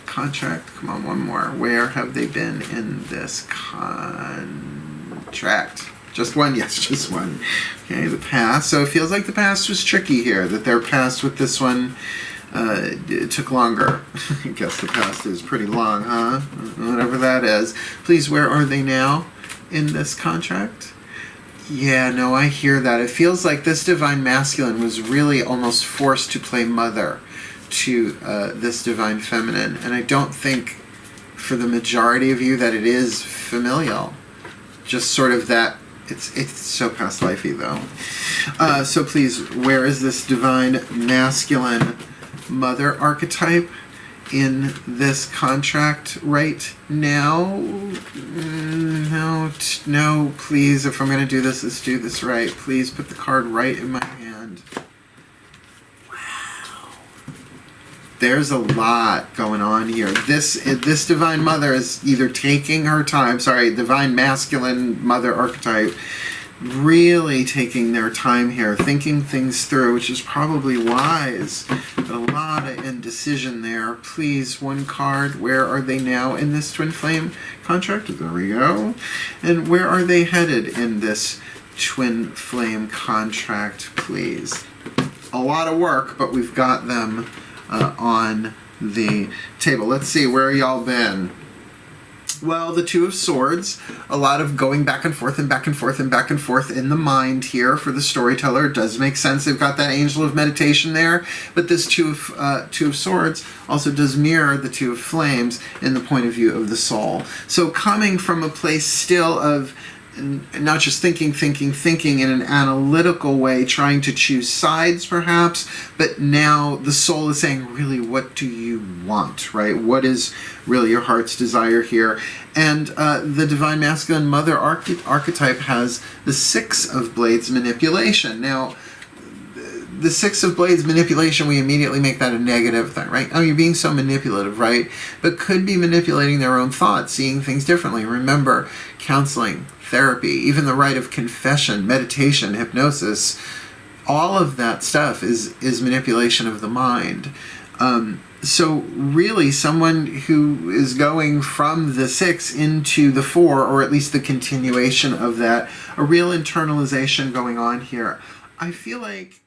contract? Come on, one more. Where have they been in this contract? Just one? Yes, just one. Okay, the past. So it feels like the past was tricky here, that their past with this one it took longer. I guess the past is pretty long, huh? Whatever that is. Please, where are they now in this contract? Yeah, no, I hear that. It feels like this Divine Masculine was really almost forced to play mother to this Divine Feminine. And I don't think, for the majority of you, that it is familial. Just sort of that, it's so past lifey, though. So please, where is this Divine Masculine mother archetype in this contract right now. No, please, if I'm going to do this, let's do this right. Please put the card right in my hand. Wow. There's a lot going on here. This Divine Mother is either taking her time, Divine Masculine Mother archetype, really taking their time here, thinking things through, which is probably wise, but a lot of indecision there. Please, one card. Where are they now in this twin flame contract? There we go. And where are they headed in this twin flame contract, please? A lot of work, but we've got them on the table. Let's see, where y'all been? Well, the Two of Swords, a lot of going back and forth and back and forth and back and forth in the mind here for the storyteller. It does make sense. They've got that Angel of Meditation there, but this Two of Swords also does mirror the Two of Flames in the point of view of the soul. So coming from a place still of not just thinking in an analytical way, trying to choose sides perhaps, but now the soul is saying, really, what do you want, right? What is really your heart's desire here? And the Divine Masculine Mother archetype has the Six of Blades manipulation. Now, the Six of Blades manipulation, we immediately make that a negative thing, right? Oh, you're being so manipulative, right? But could be manipulating their own thoughts, seeing things differently. Remember, counseling, therapy, even the rite of confession, meditation, hypnosis, all of that stuff is manipulation of the mind. So really, someone who is going from the 6 into the 4, or at least the continuation of that, a real internalization going on here. I feel like